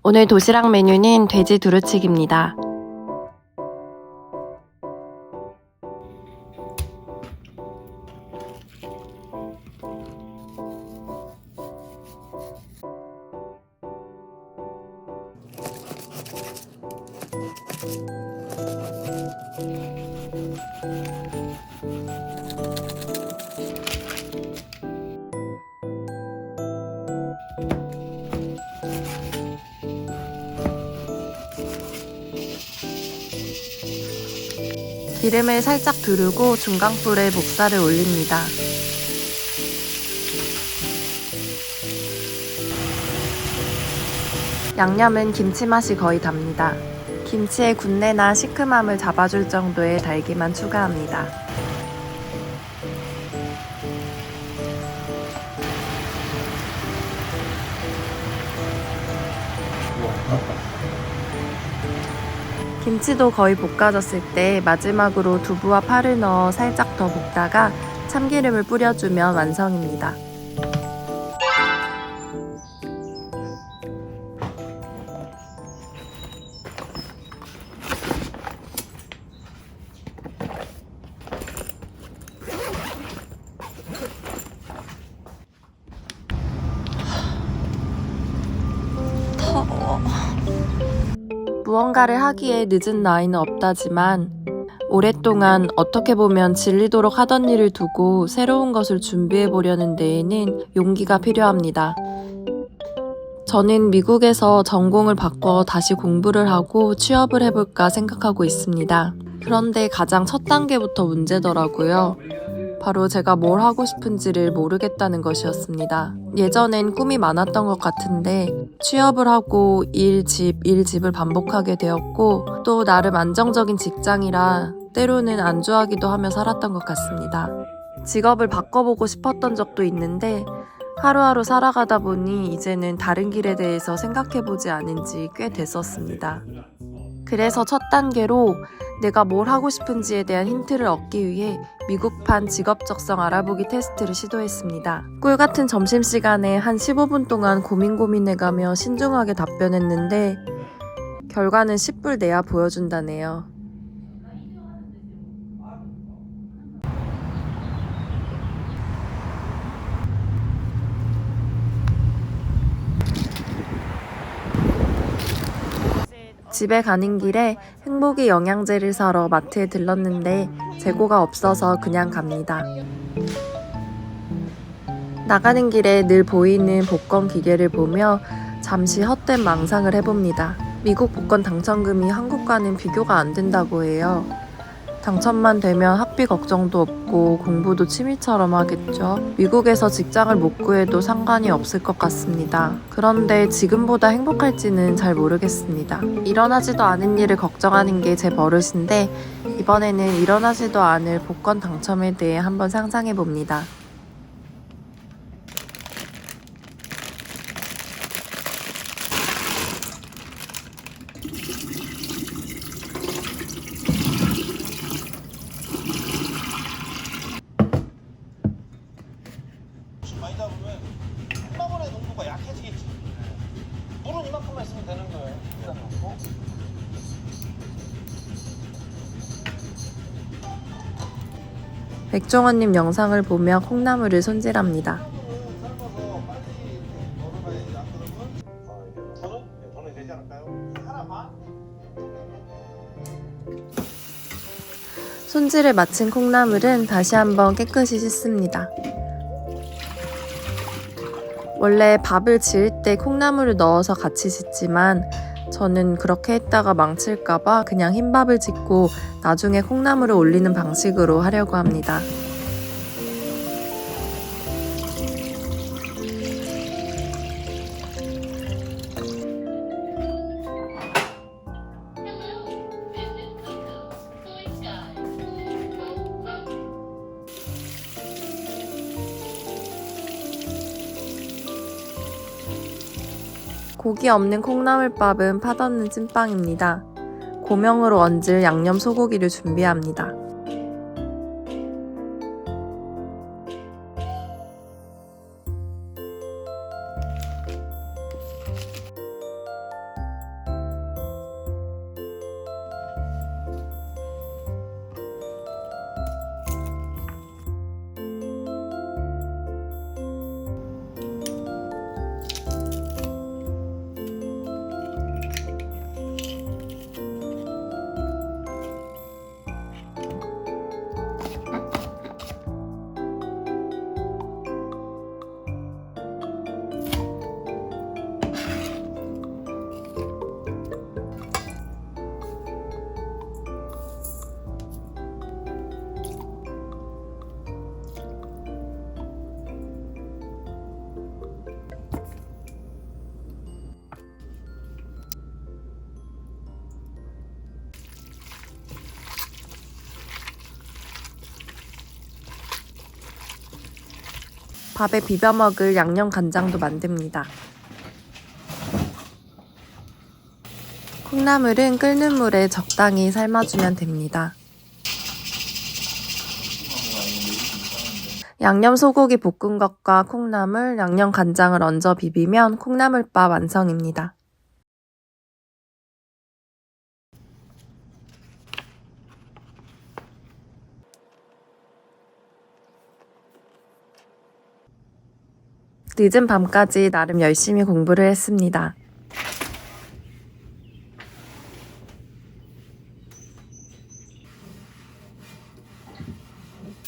오늘 도시락 메뉴는 돼지 두루치기입니다. 기름을 살짝 두르고 중강불에 목살을 올립니다. 양념은 김치 맛이 거의 답니다. 김치의 군내나 시큼함을 잡아줄 정도의 달기만 추가합니다. 김치도 거의 볶아졌을 때 마지막으로 두부와 파를 넣어 살짝 더 볶다가 참기름을 뿌려주면 완성입니다. 무언가를 하기에 늦은 나이는 없다지만 오랫동안 어떻게 보면 질리도록 하던 일을 두고 새로운 것을 준비해 보려는 데에는 용기가 필요합니다. 저는 미국에서 전공을 바꿔 다시 공부를 하고 취업을 해볼까 생각하고 있습니다. 그런데 가장 첫 단계부터 문제더라고요. 바로 제가 뭘 하고 싶은지를 모르겠다는 것이었습니다. 예전엔 꿈이 많았던 것 같은데 취업을 하고 일, 집을 반복하게 되었고 또 나름 안정적인 직장이라 때로는 안주하기도 하며 살았던 것 같습니다. 직업을 바꿔보고 싶었던 적도 있는데 하루하루 살아가다 보니 이제는 다른 길에 대해서 생각해보지 않은 지 꽤 됐었습니다. 그래서 첫 단계로 내가 뭘 하고 싶은지에 대한 힌트를 얻기 위해 미국판 직업적성 알아보기 테스트를 시도했습니다. 꿀같은 점심시간에 한 15분 동안 고민해가며 신중하게 답변했는데 결과는 10불 내야 보여준다네요. 집에 가는 길에 행복이 영양제를 사러 마트에 들렀는데 재고가 없어서 그냥 갑니다. 나가는 길에 늘 보이는 복권 기계를 보며 잠시 헛된 망상을 해봅니다. 미국 복권 당첨금이 한국과는 비교가 안 된다고 해요. 당첨만 되면 학비 걱정도 없고 공부도 취미처럼 하겠죠. 미국에서 직장을 못 구해도 상관이 없을 것 같습니다. 그런데 지금보다 행복할지는 잘 모르겠습니다. 일어나지도 않은 일을 걱정하는 게 제 버릇인데 이번에는 일어나지도 않을 복권 당첨에 대해 한번 상상해 봅니다. 많이 잡으면 콩나물의 농도가 약해지겠지. 물은 이만큼만 있으면 되는 거예요. 여기다 넣고. 백종원님 영상을 보며 콩나물을 손질합니다. 삶아서 빨리 넣어가야지. 안 그러면 저는 되지 않을까요? 하나 반? 손질을 마친 콩나물은 다시 한번 깨끗이 씻습니다. 원래 밥을 지을 때 콩나물을 넣어서 같이 짓지만 저는 그렇게 했다가 망칠까봐 그냥 흰밥을 짓고 나중에 콩나물을 올리는 방식으로 하려고 합니다. 고기 없는 콩나물밥은 팥없는 찐빵입니다. 고명으로 얹을 양념 소고기를 준비합니다. 밥에 비벼 먹을 양념 간장도 만듭니다. 콩나물은 끓는 물에 적당히 삶아주면 됩니다. 양념 소고기 볶은 것과 콩나물, 양념 간장을 얹어 비비면 콩나물밥 완성입니다. 늦은 밤까지 나름 열심히 공부를 했습니다.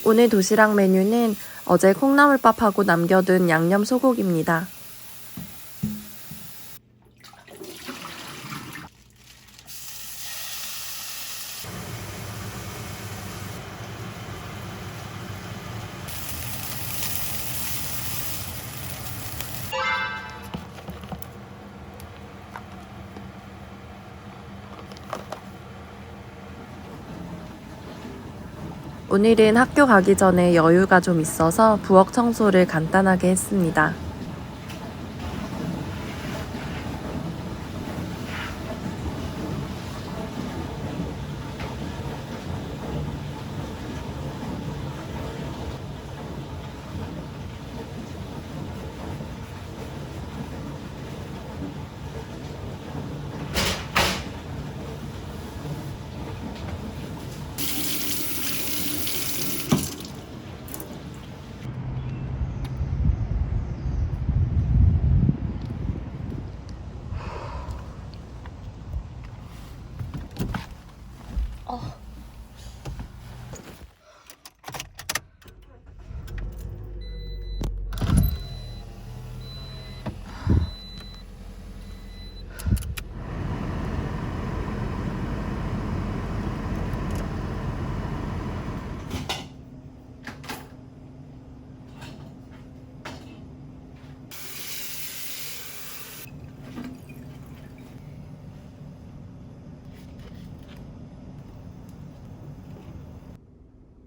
오늘 도시락 메뉴는 어제 콩나물밥하고 남겨둔 양념 소고기입니다. 오늘은 학교 가기 전에 여유가 좀 있어서 부엌 청소를 간단하게 했습니다.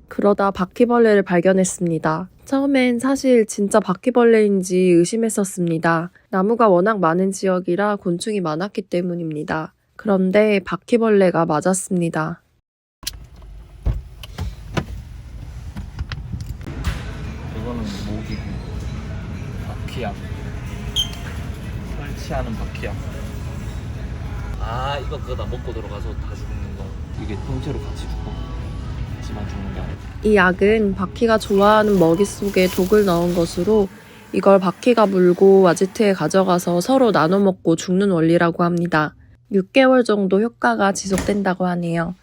그러다 바퀴벌레를 발견했습니다. 처음엔 사실 진짜 바퀴벌레인지 의심했었습니다. 나무가 워낙 많은 지역이라 곤충이 많았기 때문입니다. 그런데 바퀴벌레가 맞았습니다. 이거는 모기고 바퀴약 설치하는 바퀴약. 아 이거 그거다. 먹고 들어가서 다 죽는 거. 이게 통째로 같이 죽고 같이만 죽는 게 아니고. 이 약은 바퀴가 좋아하는 먹이 속에 독을 넣은 것으로 이걸 바퀴가 물고 아지트에 가져가서 서로 나눠 먹고 죽는 원리라고 합니다. 6개월 정도 효과가 지속된다고 하네요.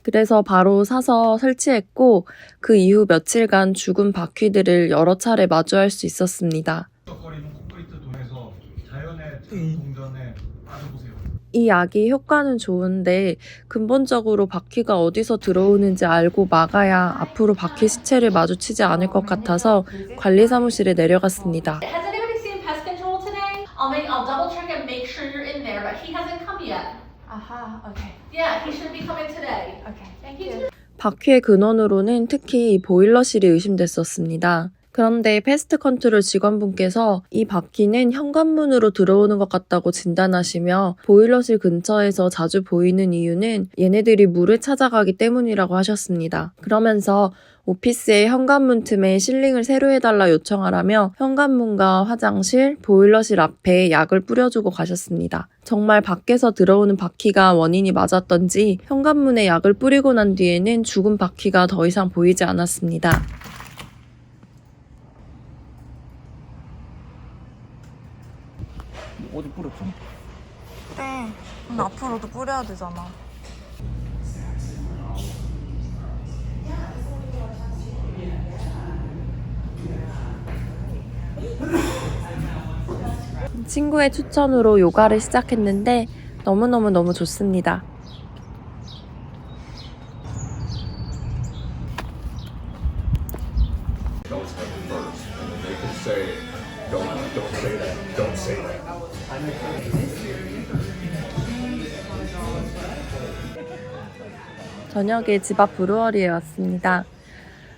그래서 바로 사서 설치했고 그 이후 며칠간 죽은 바퀴들을 여러 차례 마주할 수 있었습니다. 거리는 콘크리트 도에서 자연의 공전에 빠져보세요. 이 약이 효과는 좋은데 근본적으로 바퀴가 어디서 들어오는지 알고 막아야 앞으로 바퀴 시체를 마주치지 않을 것 같아서 관리사무실에 내려갔습니다. Has anybody seen pest control today? I'll double check and make sure you're in there, but he hasn't come yet. Okay. Yeah, he should be coming today. Okay. Thank you. 바퀴의 근원으로는 특히 이 보일러실이 의심됐었습니다. 그런데 패스트 컨트롤 직원분께서 이 바퀴는 현관문으로 들어오는 것 같다고 진단하시며 보일러실 근처에서 자주 보이는 이유는 얘네들이 물을 찾아가기 때문이라고 하셨습니다. 그러면서 오피스의 현관문 틈에 실링을 새로 해달라 요청하라며 현관문과 화장실, 보일러실 앞에 약을 뿌려주고 가셨습니다. 정말 밖에서 들어오는 바퀴가 원인이 맞았던지 현관문에 약을 뿌리고 난 뒤에는 죽은 바퀴가 더 이상 보이지 않았습니다. 어디 뿌렸죠? 그래. 근데 앞으로도 뿌려야 되잖아. 친구의 추천으로 요가를 시작했는데 너무 좋습니다. 저녁에 집 앞 브루어리에 왔습니다.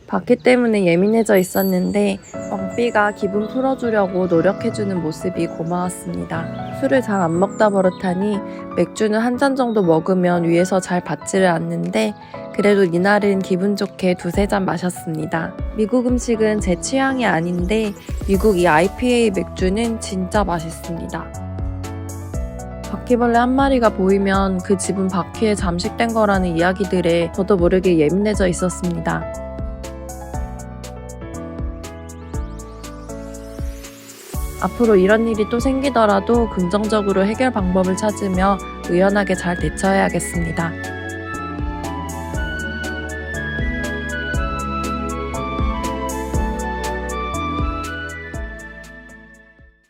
바퀴 때문에 예민해져 있었는데 왕삐가 기분 풀어주려고 노력해주는 모습이 고마웠습니다. 술을 잘 안 먹다 버릇하니 맥주는 한 잔 정도 먹으면 위에서 잘 받지를 않는데 그래도 이날은 기분 좋게 2-3잔 마셨습니다. 미국 음식은 제 취향이 아닌데 미국 이 IPA 맥주는 진짜 맛있습니다. 바퀴벌레 한 마리가 보이면 그 집은 바퀴에 잠식된 거라는 이야기들에 저도 모르게 예민해져 있었습니다. 앞으로 이런 일이 또 생기더라도 긍정적으로 해결 방법을 찾으며 의연하게 잘 대처해야겠습니다.